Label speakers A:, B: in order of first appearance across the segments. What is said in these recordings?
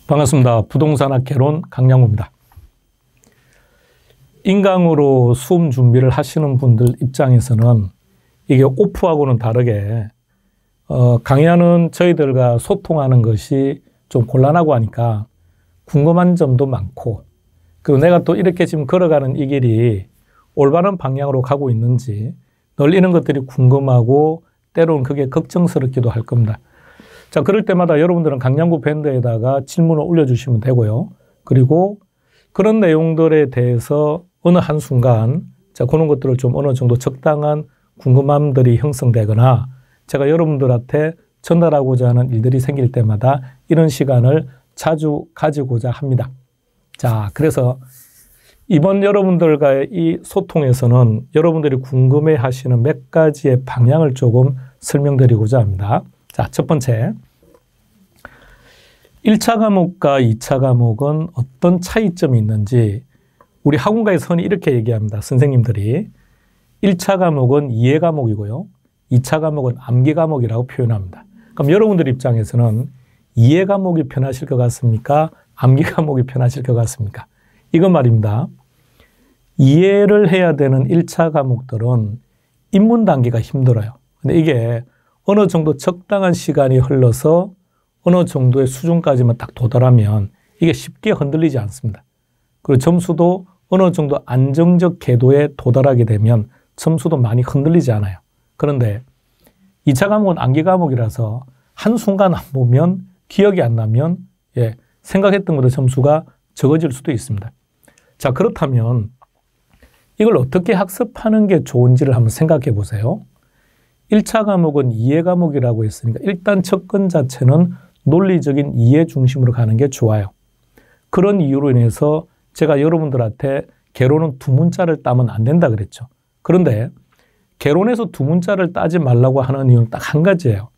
A: 반갑습니다. 부동산학 개론 강량호입니다. 인강으로 수험 준비를 하시는 분들 입장에서는 이게 오프하고는 다르게 강의하는 저희들과 소통하는 것이 좀 곤란하고 하니까 궁금한 점도 많고, 그리고 내가 또 이렇게 지금 걸어가는 이 길이 올바른 방향으로 가고 있는지 늘 이런 것들이 궁금하고 때로는 그게 걱정스럽기도 할 겁니다. 자, 그럴 때마다 여러분들은 강량구 밴드에다가 질문을 올려주시면 되고요. 그리고 그런 내용들에 대해서 어느 한순간 그런 것들을 좀 어느 정도 적당한 궁금함들이 형성되거나 제가 여러분들한테 전달하고자 하는 일들이 생길 때마다 이런 시간을 자주 가지고자 합니다. 자, 그래서 이번 여러분들과의 이 소통에서는 여러분들이 궁금해 하시는 몇 가지의 방향을 조금 설명드리고자 합니다. 자, 첫 번째, 1차 과목과 2차 과목은 어떤 차이점이 있는지 우리 학원가에서 흔히 이렇게 얘기합니다. 선생님들이 1차 과목은 이해 과목이고요. 2차 과목은 암기 과목이라고 표현합니다. 그럼 여러분들 입장에서는 이해 과목이 편하실 것 같습니까? 암기 과목이 편하실 것 같습니까? 이건 말입니다. 이해를 해야 되는 1차 과목들은 입문 단계가 힘들어요. 근데 이게 어느 정도 적당한 시간이 흘러서 어느 정도의 수준까지만 딱 도달하면 이게 쉽게 흔들리지 않습니다. 그리고 점수도 어느 정도 안정적 궤도에 도달하게 되면 점수도 많이 흔들리지 않아요. 그런데 2차 과목은 암기 과목이라서 한순간 안 보면 기억이 안 나면 생각했던 것보다 점수가 적어질 수도 있습니다. 자, 그렇다면 이걸 어떻게 학습하는 게 좋은지를 한번 생각해 보세요. 1차 과목은 이해 과목이라고 했으니까 일단 접근 자체는 논리적인 이해 중심으로 가는 게 좋아요. 그런 이유로 인해서 제가 여러분들한테 개론은 두 문자를 따면 안 된다 그랬죠. 그런데 개론에서 두 문자를 따지 말라고 하는 이유는 딱 한 가지예요.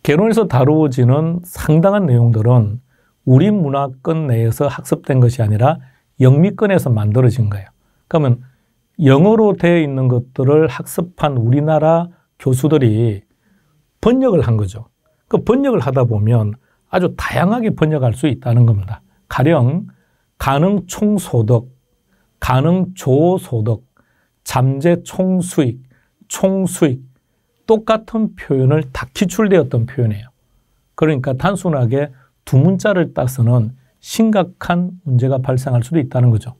A: 개론에서 다루어지는 상당한 내용들은 우리 문화권 내에서 학습된 것이 아니라 영미권에서 만들어진 거예요. 그러면 영어로 되어 있는 것들을 학습한 우리나라 교수들이 번역을 한 거죠. 그 번역을 하다 보면 아주 다양하게 번역할 수 있다는 겁니다. 가령 가능 총소득, 가능 조소득, 잠재 총수익, 총수익 똑같은 표현을 다 기출되었던 표현이에요. 그러니까 단순하게 두 문자를 따서는 심각한 문제가 발생할 수도 있다는 거죠.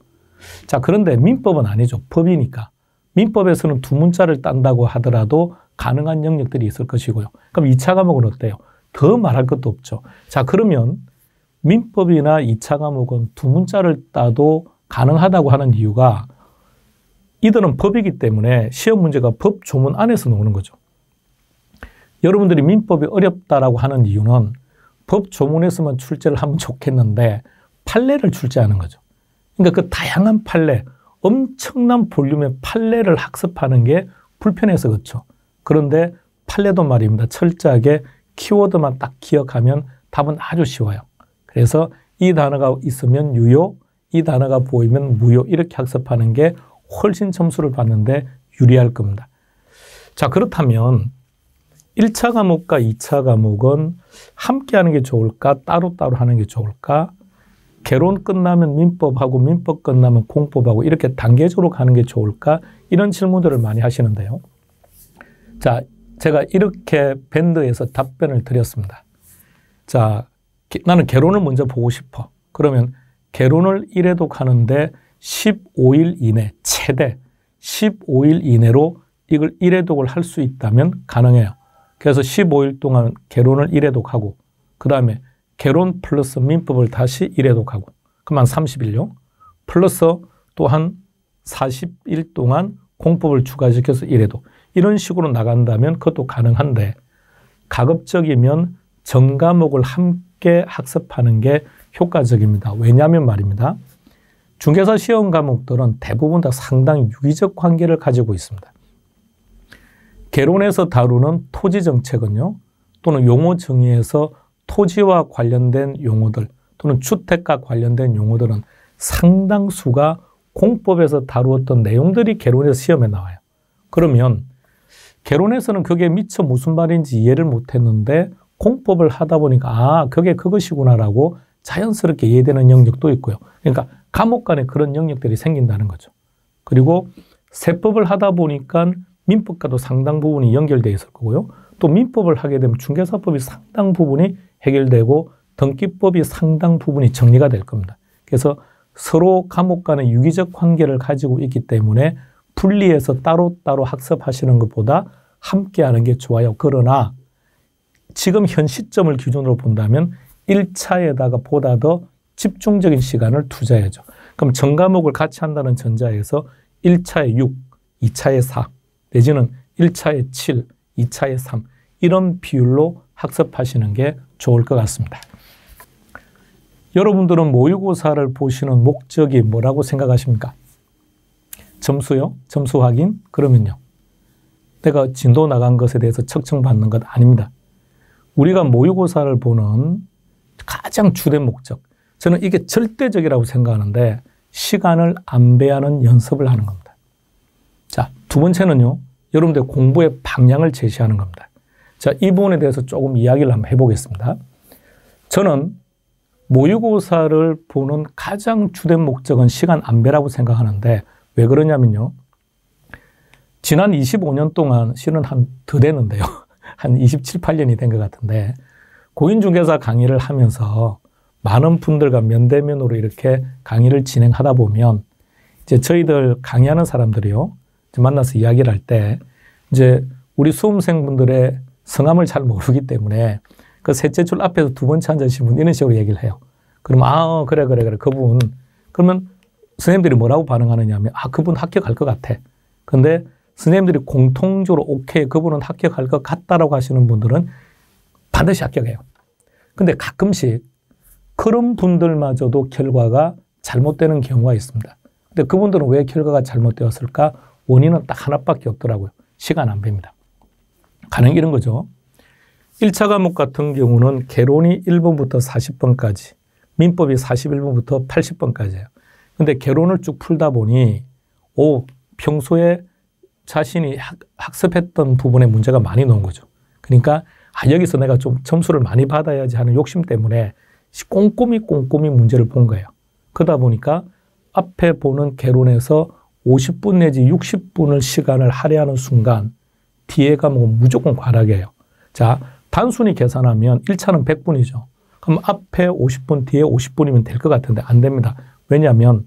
A: 자, 그런데 민법은 아니죠. 법이니까. 민법에서는 두 문자를 딴다고 하더라도 가능한 영역들이 있을 것이고요. 그럼 2차 과목은 어때요? 더 말할 것도 없죠. 자, 그러면 민법이나 2차 과목은 두 문자를 따도 가능하다고 하는 이유가 이들은 법이기 때문에 시험 문제가 법 조문 안에서 나오는 거죠. 여러분들이 민법이 어렵다라고 하는 이유는 법 조문에서만 출제를 하면 좋겠는데 판례를 출제하는 거죠. 그러니까 그 다양한 판례, 엄청난 볼륨의 판례를 학습하는 게 불편해서 그렇죠. 그런데 판례도 말입니다. 철저하게 키워드만 딱 기억하면 답은 아주 쉬워요. 그래서 이 단어가 있으면 유효, 이 단어가 보이면 무효 이렇게 학습하는 게 훨씬 점수를 받는데 유리할 겁니다. 자, 그렇다면 1차 과목과 2차 과목은 함께 하는 게 좋을까? 따로따로 하는 게 좋을까? 개론 끝나면 민법하고 민법 끝나면 공법하고 이렇게 단계적으로 가는 게 좋을까? 이런 질문들을 많이 하시는데요. 자, 제가 이렇게 밴드에서 답변을 드렸습니다. 자, 나는 개론을 먼저 보고 싶어. 그러면 개론을 1회독 하는데 15일 이내, 최대 15일 이내로 이걸 1회독을 할 수 있다면 가능해요. 그래서 15일 동안 개론을 1회독하고 그 다음에 개론 플러스 민법을 다시 1회독하고 그럼 한 30일요. 플러스 또한 40일 동안 공법을 추가시켜서 1회독. 이런 식으로 나간다면 그것도 가능한데 가급적이면 전 과목을 함께 학습하는 게 효과적입니다. 왜냐하면 말입니다. 중개사 시험 과목들은 대부분 다 상당히 유기적 관계를 가지고 있습니다. 개론에서 다루는 토지 정책은요. 또는 용어 정의에서 토지와 관련된 용어들 또는 주택과 관련된 용어들은 상당수가 공법에서 다루었던 내용들이 개론에서 시험에 나와요. 그러면 개론에서는 그게 미처 무슨 말인지 이해를 못했는데 공법을 하다 보니까 아, 그게 그것이구나라고 자연스럽게 이해되는 영역도 있고요. 그러니까 과목 간에 그런 영역들이 생긴다는 거죠. 그리고 세법을 하다 보니까 민법과도 상당 부분이 연결되어 있을 거고요. 또 민법을 하게 되면 중개사법이 상당 부분이 해결되고 등기법이 상당 부분이 정리가 될 겁니다. 그래서 서로 과목 간의 유기적 관계를 가지고 있기 때문에 분리해서 따로따로 학습하시는 것보다 함께 하는 게 좋아요. 그러나 지금 현 시점을 기준으로 본다면 1차에다가 보다 더 집중적인 시간을 투자해야죠. 그럼 전 과목을 같이 한다는 전자에서 1차에 6, 2차에 4, 내지는 1차에 7, 2차에 3 이런 비율로 학습하시는 게 좋을 것 같습니다. 여러분들은 모의고사를 보시는 목적이 뭐라고 생각하십니까? 점수요? 점수 확인? 그러면요. 내가 진도 나간 것에 대해서 척칭받는 것 아닙니다. 우리가 모의고사를 보는 가장 주된 목적, 저는 이게 절대적이라고 생각하는데 시간을 안배하는 연습을 하는 겁니다. 자, 두 번째는요. 여러분들 공부의 방향을 제시하는 겁니다. 자, 이 부분에 대해서 조금 이야기를 한번 해보겠습니다. 저는 모의고사를 보는 가장 주된 목적은 시간 안배라고 생각하는데 왜 그러냐면요. 지난 25년 동안 실은 더 되는데요. 한 27, 8년이 된 것 같은데 공인중개사 강의를 하면서 많은 분들과 면대면으로 이렇게 강의를 진행하다 보면 이제 저희들 강의하는 사람들이요. 만나서 이야기를 할 때 이제 우리 수험생분들의 성함을 잘 모르기 때문에 그 셋째 줄 앞에서 두 번째 앉으신 분 이런 식으로 얘기를 해요. 그러면 아 그래 그분 그러면 선생님들이 뭐라고 반응하느냐 하면 아 그분 합격할 것 같아. 근데 선생님들이 공통적으로 오케이 그분은 합격할 것 같다라고 하시는 분들은 반드시 합격해요. 근데 가끔씩 그런 분들마저도 결과가 잘못되는 경우가 있습니다. 근데 그분들은 왜 결과가 잘못되었을까? 원인은 딱 하나밖에 없더라고요. 시간 안배입니다. 가능 이런 거죠. 1차 과목 같은 경우는 개론이 1번부터 40번까지, 민법이 41번부터 80번까지예요. 근데 개론을 쭉 풀다 보니 평소에 자신이 학습했던 부분에 문제가 많이 나온 거죠. 그러니까 여기서 내가 좀 점수를 많이 받아야지 하는 욕심 때문에 꼼꼼히 문제를 본 거예요. 그러다 보니까 앞에 보는 개론에서 50분 내지 60분을 시간을 할애하는 순간 뒤에 과목은 무조건 과락이에요. 자, 단순히 계산하면 1차는 100분이죠. 그럼 앞에 50분, 뒤에 50분이면 될 것 같은데 안 됩니다. 왜냐하면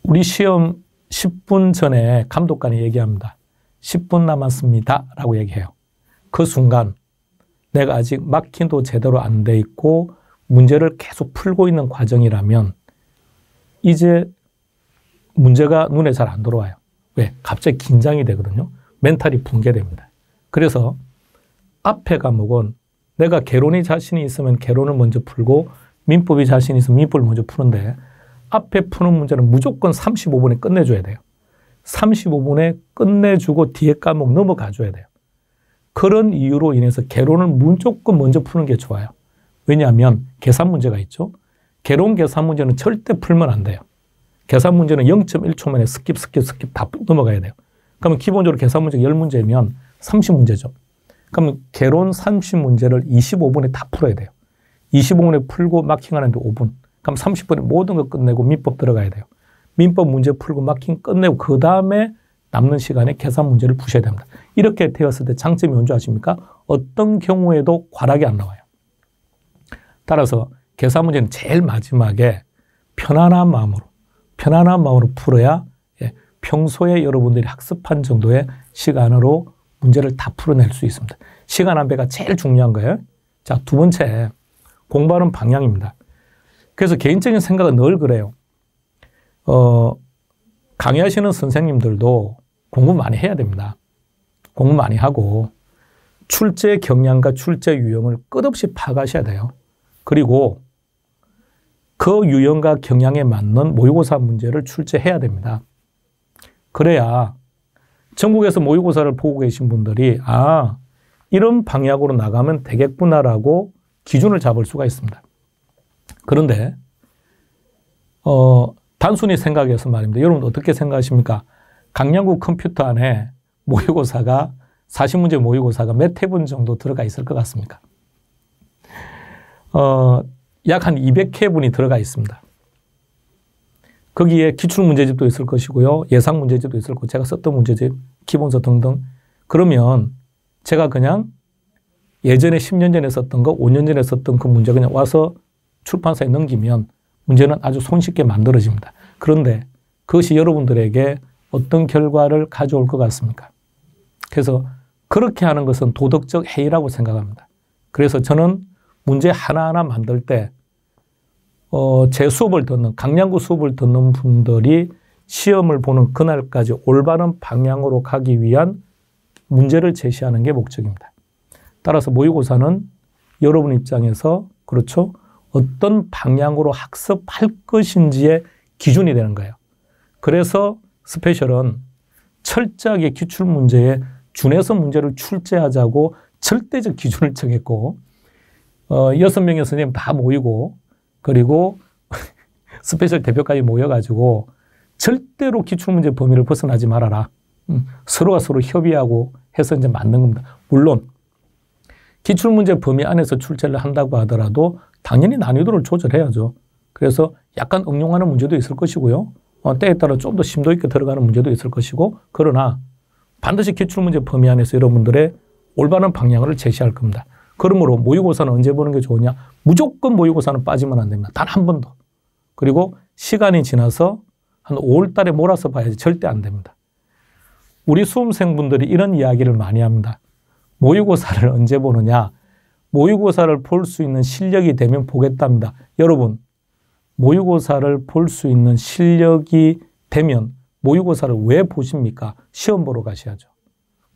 A: 우리 시험 10분 전에 감독관이 얘기합니다. 10분 남았습니다. 라고 얘기해요. 그 순간 내가 아직 마킹도 제대로 안 돼 있고 문제를 계속 풀고 있는 과정이라면 이제 문제가 눈에 잘 안 들어와요. 왜? 갑자기 긴장이 되거든요. 멘탈이 붕괴됩니다. 그래서 앞에 과목은 내가 개론이 자신이 있으면 개론을 먼저 풀고 민법이 자신이 있으면 민법을 먼저 푸는데 앞에 푸는 문제는 무조건 35분에 끝내줘야 돼요. 35분에 끝내주고 뒤에 과목 넘어가줘야 돼요. 그런 이유로 인해서 개론을 무조건 먼저 푸는 게 좋아요. 왜냐하면 계산 문제가 있죠. 개론 계산 문제는 절대 풀면 안 돼요. 계산 문제는 0.1초 만에 스킵 다 넘어가야 돼요. 그러면 기본적으로 계산 문제가 10문제면 30문제죠. 그러면 개론 30문제를 25분에 다 풀어야 돼요. 25분에 풀고 마킹하는데 5분. 그럼 30분에 모든 거 끝내고 민법 들어가야 돼요. 민법 문제 풀고 마킹 끝내고 그 다음에 남는 시간에 계산 문제를 푸셔야 됩니다. 이렇게 되었을 때 장점이 뭔지 아십니까? 어떤 경우에도 과락이 안 나와요. 따라서 계산 문제는 제일 마지막에 편안한 마음으로 풀어야 평소에 여러분들이 학습한 정도의 시간으로 문제를 다 풀어낼 수 있습니다. 시간 안배가 제일 중요한 거예요. 자, 두 번째, 공부하는 방향입니다. 그래서 개인적인 생각은 늘 그래요. 강의하시는 선생님들도 공부 많이 해야 됩니다. 공부 많이 하고 출제 경향과 출제 유형을 끝없이 파악하셔야 돼요. 그리고 그 유형과 경향에 맞는 모의고사 문제를 출제해야 됩니다. 그래야 전국에서 모의고사를 보고 계신 분들이 이런 방향으로 나가면 되겠구나라고 기준을 잡을 수가 있습니다. 그런데 단순히 생각해서 말입니다. 여러분 어떻게 생각하십니까? 강양구 컴퓨터 안에 모의고사가 40문제 모의고사가 몇 회분 정도 들어가 있을 것 같습니까? 약 한 200회분이 들어가 있습니다. 거기에 기출문제집도 있을 것이고요. 예상문제집도 있을 거고 제가 썼던 문제집, 기본서 등등. 그러면 제가 그냥 예전에 10년 전에 썼던 거, 5년 전에 썼던 그 문제 그냥 와서 출판사에 넘기면 문제는 아주 손쉽게 만들어집니다. 그런데 그것이 여러분들에게 어떤 결과를 가져올 것 같습니까? 그래서 그렇게 하는 것은 도덕적 해이라고 생각합니다. 그래서 저는 문제 하나하나 만들 때 제 수업을 듣는, 강량구 수업을 듣는 분들이 시험을 보는 그날까지 올바른 방향으로 가기 위한 문제를 제시하는 게 목적입니다. 따라서 모의고사는 여러분 입장에서 그렇죠? 어떤 방향으로 학습할 것인지의 기준이 되는 거예요. 그래서 스페셜은 철저하게 기출문제에 준해서 문제를 출제하자고 절대적 기준을 정했고 6명의 선생님 다 모이고 그리고 스페셜 대표까지 모여가지고 절대로 기출문제 범위를 벗어나지 말아라. 서로가 서로 협의하고 해서 이제 만든 겁니다. 물론 기출문제 범위 안에서 출제를 한다고 하더라도 당연히 난이도를 조절해야죠. 그래서 약간 응용하는 문제도 있을 것이고요. 때에 따라 좀 더 심도 있게 들어가는 문제도 있을 것이고 그러나 반드시 기출문제 범위 안에서 여러분들의 올바른 방향을 제시할 겁니다. 그러므로 모의고사는 언제 보는 게 좋으냐? 무조건 모의고사는 빠지면 안 됩니다. 단 한 번도. 그리고 시간이 지나서 한 5월 달에 몰아서 봐야지 절대 안 됩니다. 우리 수험생분들이 이런 이야기를 많이 합니다. 모의고사를 언제 보느냐? 모의고사를 볼 수 있는 실력이 되면 보겠답니다. 여러분, 모의고사를 볼 수 있는 실력이 되면 모의고사를 왜 보십니까? 시험 보러 가셔야죠.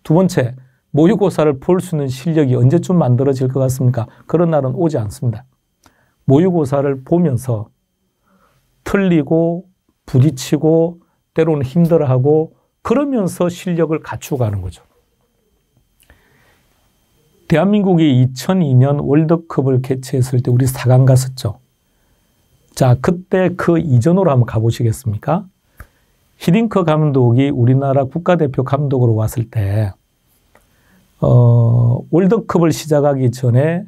A: 두 번째, 모의고사를 볼 수 있는 실력이 언제쯤 만들어질 것 같습니까? 그런 날은 오지 않습니다. 모의고사를 보면서 틀리고 부딪히고 때로는 힘들어하고 그러면서 실력을 갖추어가는 거죠. 대한민국이 2002년 월드컵을 개최했을 때 우리 4강 갔었죠. 자, 그때 그 이전으로 한번 가보시겠습니까? 히딩크 감독이 우리나라 국가대표 감독으로 왔을 때 월드컵을 시작하기 전에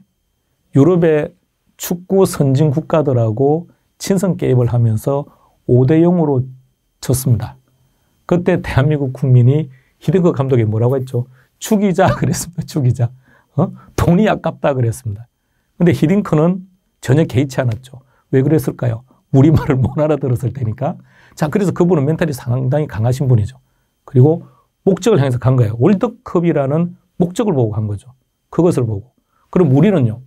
A: 유럽의 축구 선진 국가들하고 친선 게임을 하면서 5대0으로 졌습니다. 그때 대한민국 국민이 히딩크 감독이 뭐라고 했죠? 죽이자 그랬습니다. 죽이자. 돈이 아깝다 그랬습니다. 근데 히딩크는 전혀 개의치 않았죠. 왜 그랬을까요? 우리말을 못 알아들었을 테니까. 자, 그래서 그분은 멘탈이 상당히 강하신 분이죠. 그리고 목적을 향해서 간 거예요. 월드컵이라는 목적을 보고 간 거죠. 그것을 보고. 그럼 우리는요.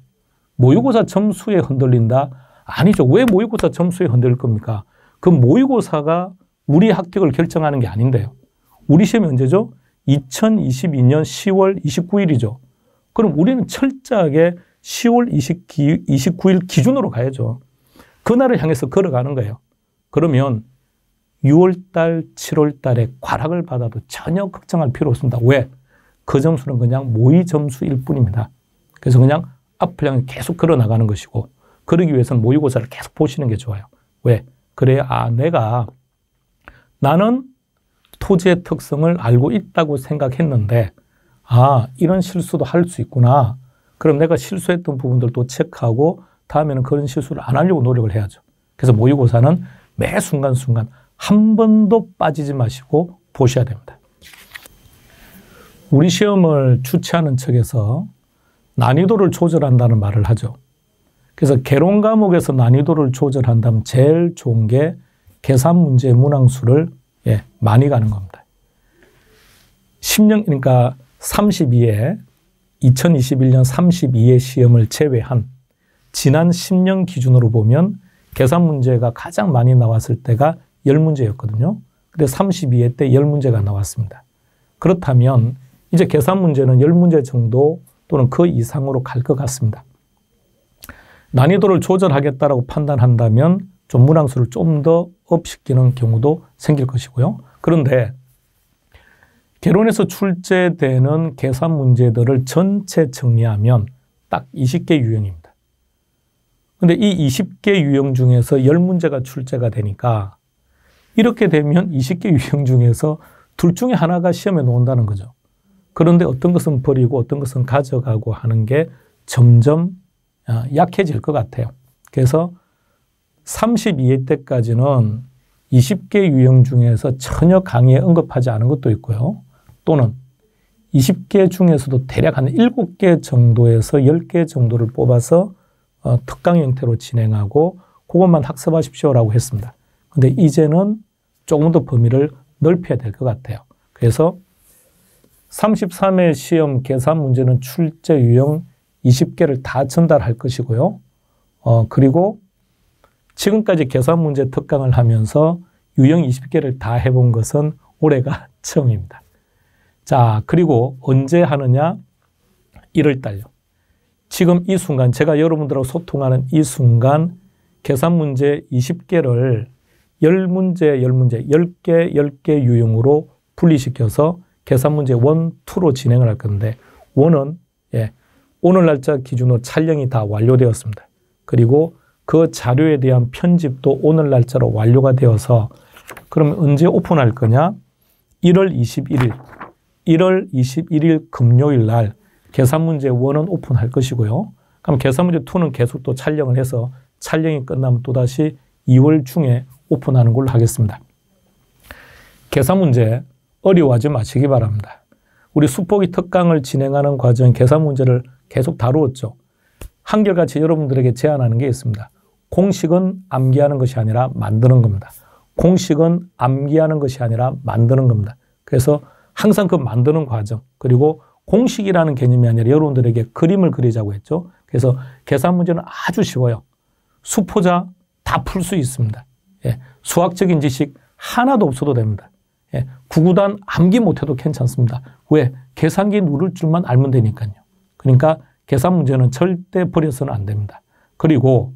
A: 모의고사 점수에 흔들린다? 아니죠. 왜 모의고사 점수에 흔들릴 겁니까? 그 모의고사가 우리 합격을 결정하는 게 아닌데요. 우리 시험이 언제죠? 2022년 10월 29일이죠. 그럼 우리는 철저하게 10월 29일 기준으로 가야죠. 그날을 향해서 걸어가는 거예요. 그러면 6월달, 7월달에 과락을 받아도 전혀 걱정할 필요 없습니다. 왜? 그 점수는 그냥 모의 점수일 뿐입니다. 그래서 그냥 앞을 향해 계속 걸어나가는 것이고 그러기 위해서는 모의고사를 계속 보시는 게 좋아요. 왜? 그래야 나는 토지의 특성을 알고 있다고 생각했는데 이런 실수도 할 수 있구나. 그럼 내가 실수했던 부분들도 체크하고 다음에는 그런 실수를 안 하려고 노력을 해야죠. 그래서 모의고사는 매 순간순간 한 번도 빠지지 마시고 보셔야 됩니다. 우리 시험을 주최하는 측에서 난이도를 조절한다는 말을 하죠. 그래서 개론 과목에서 난이도를 조절한다면 제일 좋은 게 계산 문제 문항수를 많이 가는 겁니다. 10년, 그러니까 32회, 2021년 32회 시험을 제외한 지난 10년 기준으로 보면 계산 문제가 가장 많이 나왔을 때가 10문제였거든요. 근데 32회 때 10문제가 나왔습니다. 그렇다면 이제 계산 문제는 10문제 정도 또는 그 이상으로 갈 것 같습니다. 난이도를 조절하겠다라고 판단한다면 좀 문항수를 좀 더 업시키는 경우도 생길 것이고요. 그런데 개론에서 출제되는 계산 문제들을 전체 정리하면 딱 20개 유형입니다. 근데 이 20개 유형 중에서 10문제가 출제가 되니까 이렇게 되면 20개 유형 중에서 둘 중에 하나가 시험에 나온다는 거죠. 그런데 어떤 것은 버리고 어떤 것은 가져가고 하는 게 점점 약해질 것 같아요. 그래서 32회 때까지는 20개 유형 중에서 전혀 강의에 언급하지 않은 것도 있고요. 또는 20개 중에서도 대략 한 7개 정도에서 10개 정도를 뽑아서 특강 형태로 진행하고 그것만 학습하십시오라고 했습니다. 근데 이제는 조금 더 범위를 넓혀야 될 것 같아요. 그래서 33회 시험 계산 문제는 출제 유형 20개를 다 전달할 것이고요. 그리고 지금까지 계산 문제 특강을 하면서 유형 20개를 다 해본 것은 올해가 처음입니다. 자, 그리고 언제 하느냐? 1월 달요. 지금 이 순간, 제가 여러분들하고 소통하는 이 순간 계산 문제 20개를 10문제, 10개 유형으로 분리시켜서 계산 문제 1, 2로 진행을 할 건데 1은 오늘 날짜 기준으로 촬영이 다 완료되었습니다. 그리고 그 자료에 대한 편집도 오늘 날짜로 완료가 되어서 그러면 언제 오픈할 거냐? 1월 21일 금요일 날 계산 문제 1은 오픈할 것이고요. 그럼 계산 문제 2는 계속 또 촬영을 해서 촬영이 끝나면 또다시 2월 중에 오픈하는 걸로 하겠습니다. 계산 문제 어려워하지 마시기 바랍니다. 우리 수포기 특강을 진행하는 과정 계산 문제를 계속 다루었죠. 한결같이 여러분들에게 제안하는 게 있습니다. 공식은 암기하는 것이 아니라 만드는 겁니다. 공식은 암기하는 것이 아니라 만드는 겁니다. 그래서 항상 그 만드는 과정, 그리고 공식이라는 개념이 아니라 여러분들에게 그림을 그리자고 했죠. 그래서 계산 문제는 아주 쉬워요. 수포자 다 풀 수 있습니다. 수학적인 지식 하나도 없어도 됩니다. 구구단 암기 못해도 괜찮습니다. 왜? 계산기 누를 줄만 알면 되니까요. 그러니까 계산 문제는 절대 버려서는 안 됩니다. 그리고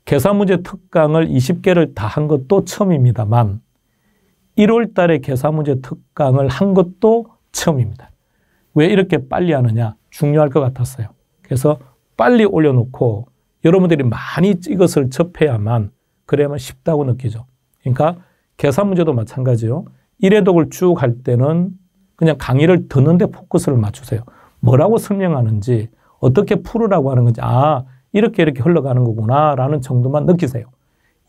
A: 계산 문제 특강을 20개를 다 한 것도 처음입니다만 1월 달에 계산 문제 특강을 한 것도 처음입니다. 왜 이렇게 빨리 하느냐? 중요할 것 같았어요. 그래서 빨리 올려놓고 여러분들이 많이 이것을 접해야만 그래야만 쉽다고 느끼죠. 그러니까 계산 문제도 마찬가지요. 1회독을 쭉 할 때는 그냥 강의를 듣는데 포커스를 맞추세요. 뭐라고 설명하는지, 어떻게 풀으라고 하는 건지, 이렇게 흘러가는 거구나 라는 정도만 느끼세요.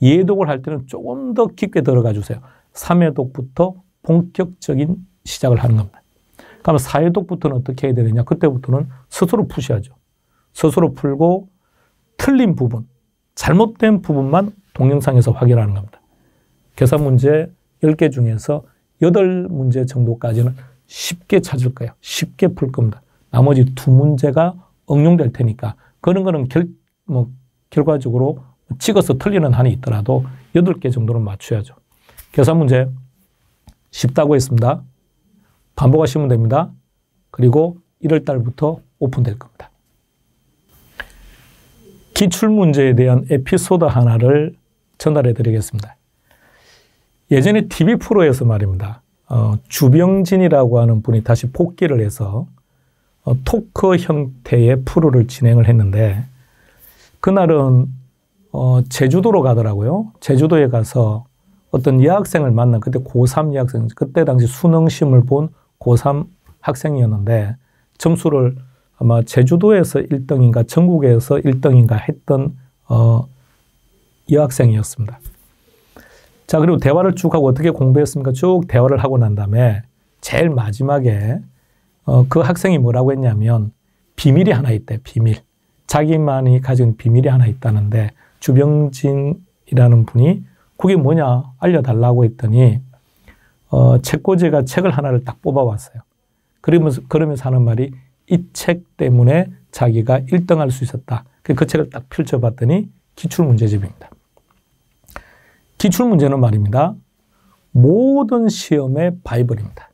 A: 2회독을 할 때는 조금 더 깊게 들어가 주세요. 3회독부터 본격적인 시작을 하는 겁니다. 그럼 4회독부터는 어떻게 해야 되느냐? 그때부터는 스스로 푸셔야죠. 스스로 풀고 틀린 부분, 잘못된 부분만 동영상에서 확인하는 겁니다. 계산 문제 10개 중에서 8문제 정도까지는 쉽게 찾을 거예요. 쉽게 풀 겁니다. 나머지 2문제가 응용될 테니까 그런 거는 결과적으로 찍어서 틀리는 한이 있더라도 8개 정도는 맞춰야죠. 계산 문제 쉽다고 했습니다. 반복하시면 됩니다. 그리고 1월 달부터 오픈될 겁니다. 기출문제에 대한 에피소드 하나를 전달해 드리겠습니다. 예전에 TV 프로에서 말입니다. 주병진이라고 하는 분이 다시 복귀를 해서 토크 형태의 프로를 진행을 했는데 그날은 제주도로 가더라고요. 제주도에 가서 어떤 여학생을 만난 그때 고3 여학생, 그때 당시 수능 시험을 본 고3 학생이었는데 점수를 아마 제주도에서 1등인가 전국에서 1등인가 했던 여학생이었습니다. 자, 그리고 대화를 쭉 하고 어떻게 공부했습니까? 쭉 대화를 하고 난 다음에 제일 마지막에 그 학생이 뭐라고 했냐면 비밀이 하나 있대, 비밀. 자기만이 가진 비밀이 하나 있다는데 주병진이라는 분이 그게 뭐냐 알려달라고 했더니 책꽂이가 책을 하나를 딱 뽑아왔어요. 그러면서 하는 말이 이 책 때문에 자기가 1등할 수 있었다. 그 책을 딱 펼쳐봤더니 기출문제집입니다. 기출문제는 말입니다. 모든 시험의 바이블입니다.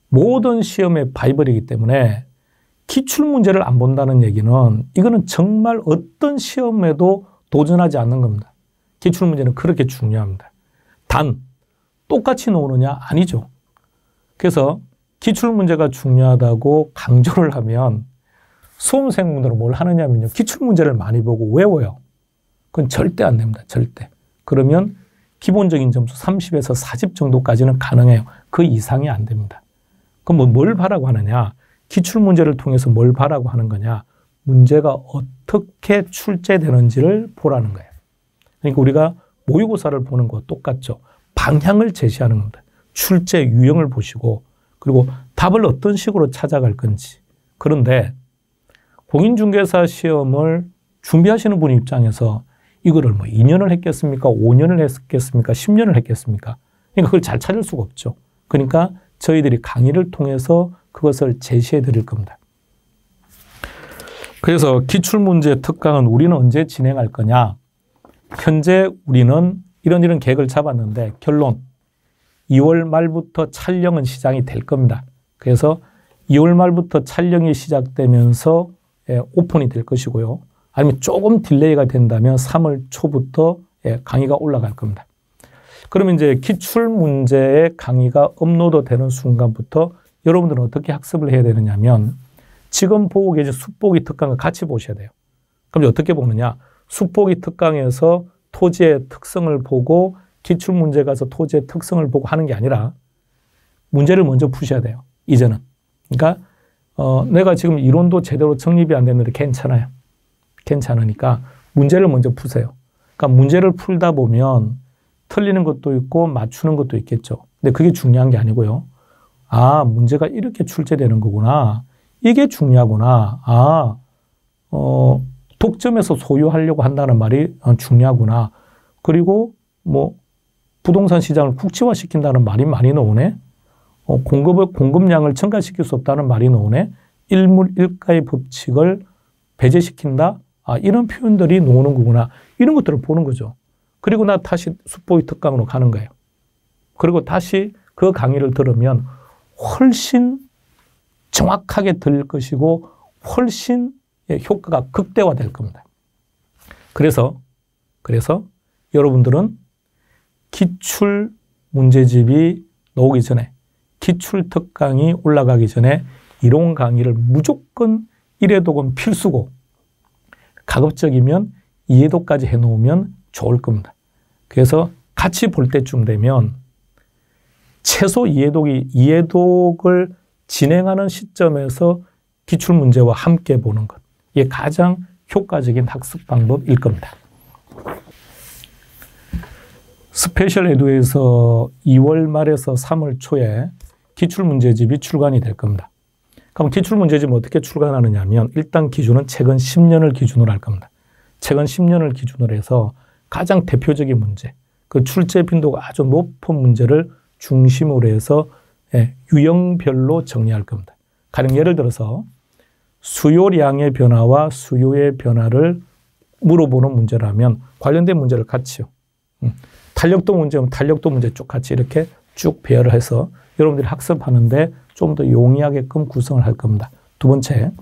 A: 모든 시험의 바이블이기 때문에 기출문제를 안 본다는 얘기는 이거는 정말 어떤 시험에도 도전하지 않는 겁니다. 기출문제는 그렇게 중요합니다. 단, 똑같이 나오느냐? 아니죠. 그래서 기출문제가 중요하다고 강조를 하면 수험생분들은 뭘 하느냐면요. 기출문제를 많이 보고 외워요. 그건 절대 안 됩니다. 절대. 그러면 기본적인 점수 30에서 40 정도까지는 가능해요. 그 이상이 안 됩니다. 그럼 뭘 봐라고 하느냐? 기출문제를 통해서 뭘 봐라고 하는 거냐? 문제가 어떻게 출제되는지를 보라는 거예요. 그러니까 우리가 모의고사를 보는 거 똑같죠. 방향을 제시하는 겁니다. 출제 유형을 보시고 그리고 답을 어떤 식으로 찾아갈 건지. 그런데 공인중개사 시험을 준비하시는 분 입장에서 이거를 뭐 2년을 했겠습니까? 5년을 했겠습니까? 10년을 했겠습니까? 그러니까 그걸 잘 찾을 수가 없죠. 그러니까 저희들이 강의를 통해서 그것을 제시해 드릴 겁니다. 그래서 기출문제 특강은 우리는 언제 진행할 거냐? 현재 우리는 이런 계획을 잡았는데 결론 2월 말부터 촬영은 시작이 될 겁니다. 그래서 2월 말부터 촬영이 시작되면서 오픈이 될 것이고요. 아니면 조금 딜레이가 된다면 3월 초부터 강의가 올라갈 겁니다. 그러면 이제 기출문제의 강의가 업로드 되는 순간부터 여러분들은 어떻게 학습을 해야 되느냐면 지금 보고 계신 숲보기 특강과 같이 보셔야 돼요. 그럼 어떻게 보느냐? 숲보기 특강에서 토지의 특성을 보고 기출문제 가서 토지의 특성을 보고 하는 게 아니라 문제를 먼저 푸셔야 돼요. 이제는. 그러니까 내가 지금 이론도 제대로 정립이 안 됐는데 괜찮아요. 괜찮으니까 문제를 먼저 푸세요. 그러니까 문제를 풀다 보면 틀리는 것도 있고 맞추는 것도 있겠죠. 근데 그게 중요한 게 아니고요. 아, 문제가 이렇게 출제되는 거구나. 이게 중요하구나. 아, 독점해서 소유하려고 한다는 말이 중요하구나. 그리고 뭐 부동산 시장을 국지화시킨다는 말이 많이 나오네. 공급량을 증가시킬 수 없다는 말이 나오네. 일물일가의 법칙을 배제시킨다. 아, 이런 표현들이 나오는 거구나. 이런 것들을 보는 거죠. 그리고 나 다시 숲보기 특강으로 가는 거예요. 그리고 다시 그 강의를 들으면 훨씬 정확하게 들릴 것이고 훨씬 효과가 극대화될 겁니다. 그래서 여러분들은 기출 문제집이 나오기 전에 기출 특강이 올라가기 전에 이론 강의를 무조건 1회독은 필수고 가급적이면 2회독까지 해놓으면 좋을 겁니다. 그래서 같이 볼 때쯤 되면 최소 2회독을 진행하는 시점에서 기출문제와 함께 보는 것. 이게 가장 효과적인 학습 방법일 겁니다. 스페셜 에듀에서 2월 말에서 3월 초에 기출문제집이 출간이 될 겁니다. 그럼 기출문제집은 어떻게 출간하느냐 하면 일단 기준은 최근 10년을 기준으로 할 겁니다. 최근 10년을 기준으로 해서 가장 대표적인 문제, 그 출제 빈도가 아주 높은 문제를 중심으로 해서 유형별로 정리할 겁니다. 가령 예를 들어서 수요량의 변화와 수요의 변화를 물어보는 문제라면 관련된 문제를 같이요. 탄력도 문제면 탄력도 문제 쭉 같이 이렇게 쭉 배열을 해서 여러분들이 학습하는데 좀 더 용이하게끔 구성을 할 겁니다. 두 번째,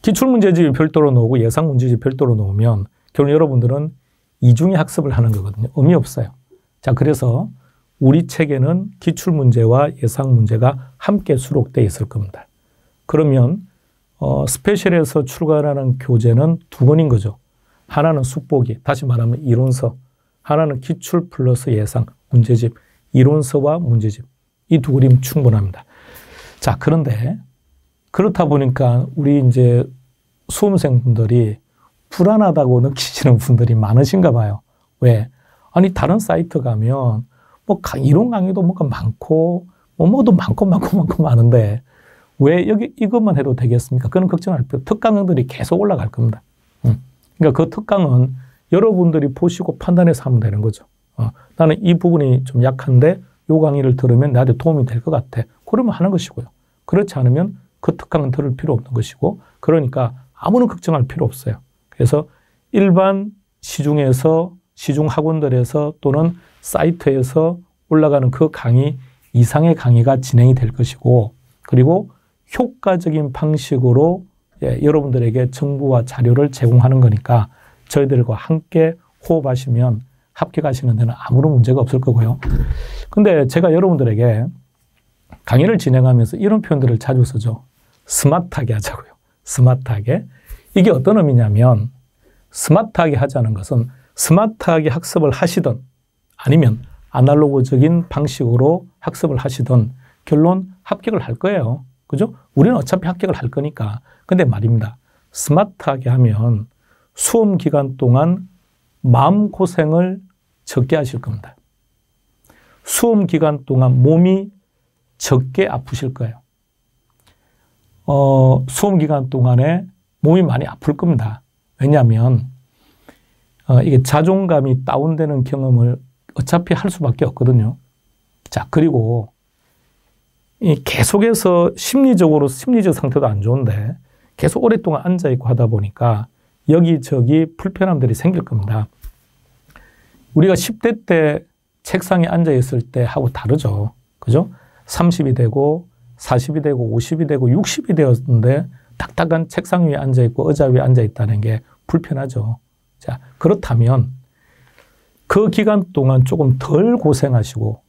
A: 기출문제집이 별도로 나오고 예상문제집이 별도로 나오면 결국 여러분들은 이중의 학습을 하는 거거든요. 의미 없어요. 자, 그래서 우리 책에는 기출문제와 예상문제가 함께 수록되어 있을 겁니다. 그러면 스페셜에서 출간하는 교재는 두 권인 거죠. 하나는 숲보기, 다시 말하면 이론서, 하나는 기출 플러스 예상, 문제집, 이론서와 문제집. 이 두 그림 충분합니다. 자, 그런데 그렇다 보니까 우리 이제 수험생분들이 불안하다고 느끼시는 분들이 많으신가 봐요. 왜? 아니, 다른 사이트 가면 뭐 이론 강의도 뭐가 많고 뭐도 많고 많은데 왜 여기 이것만 해도 되겠습니까? 그런 걱정할 필요. 특강들이 계속 올라갈 겁니다. 그러니까 그 특강은 여러분들이 보시고 판단해서 하면 되는 거죠. 나는 이 부분이 좀 약한데 요 강의를 들으면 나한테 도움이 될 것 같아. 그러면 하는 것이고요. 그렇지 않으면 그 특강은 들을 필요 없는 것이고, 그러니까 아무런 걱정할 필요 없어요. 그래서 일반 시중에서, 시중 학원들에서 또는 사이트에서 올라가는 그 강의 이상의 강의가 진행이 될 것이고, 그리고 효과적인 방식으로 여러분들에게 정보와 자료를 제공하는 거니까 저희들과 함께 호흡하시면 합격하시는 데는 아무런 문제가 없을 거고요. 근데 제가 여러분들에게 강의를 진행하면서 이런 표현들을 자주 쓰죠. 스마트하게 하자고요. 스마트하게. 이게 어떤 의미냐면 스마트하게 하자는 것은 스마트하게 학습을 하시든 아니면 아날로그적인 방식으로 학습을 하시든 결론 합격을 할 거예요. 그죠? 우리는 어차피 합격을 할 거니까. 근데 말입니다. 스마트하게 하면 수험 기간 동안 마음고생을 적게 하실 겁니다. 수험 기간 동안 몸이 적게 아프실 거예요. 수험 기간 동안에 몸이 많이 아플 겁니다. 왜냐하면 이게 자존감이 다운되는 경험을 어차피 할 수밖에 없거든요. 자, 그리고 계속해서 심리적 상태도 안 좋은데 계속 오랫동안 앉아있고 하다 보니까 여기저기 불편함들이 생길 겁니다. 우리가 10대 때 책상에 앉아있을 때 하고 다르죠. 그죠? 30이 되고 40이 되고 50이 되고 60이 되었는데 딱딱한 책상 위에 앉아있고 의자 위에 앉아있다는 게 불편하죠. 자, 그렇다면 그 기간 동안 조금 덜 고생하시고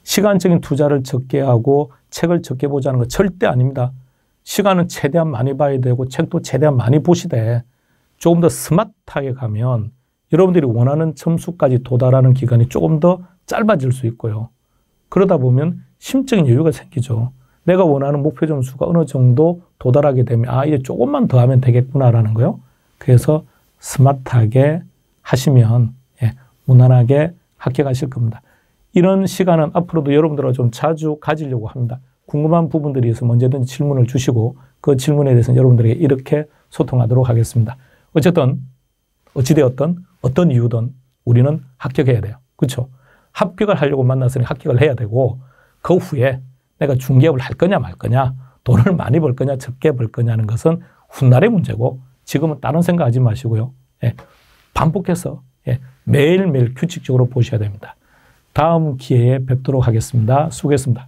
A: 시간적인 투자를 적게 하고 책을 적게 보자는 거 절대 아닙니다. 시간은 최대한 많이 봐야 되고 책도 최대한 많이 보시되 조금 더 스마트하게 가면 여러분들이 원하는 점수까지 도달하는 기간이 조금 더 짧아질 수 있고요. 그러다 보면 심적인 여유가 생기죠. 내가 원하는 목표 점수가 어느 정도 도달하게 되면 이제 조금만 더 하면 되겠구나라는 거요. 그래서 스마트하게 하시면 무난하게 합격하실 겁니다. 이런 시간은 앞으로도 여러분들과 좀 자주 가지려고 합니다. 궁금한 부분들이 있으면 언제든지 질문을 주시고 그 질문에 대해서는 여러분들에게 이렇게 소통하도록 하겠습니다. 어쨌든 어찌되었든 어떤 이유든 우리는 합격해야 돼요. 그렇죠? 합격을 하려고 만났으니 합격을 해야 되고 그 후에 내가 중개업을 할 거냐 말 거냐, 돈을 많이 벌 거냐 적게 벌 거냐는 것은 훗날의 문제고 지금은 다른 생각하지 마시고요. 반복해서 매일매일 규칙적으로 보셔야 됩니다. 다음 기회에 뵙도록 하겠습니다. 수고했습니다.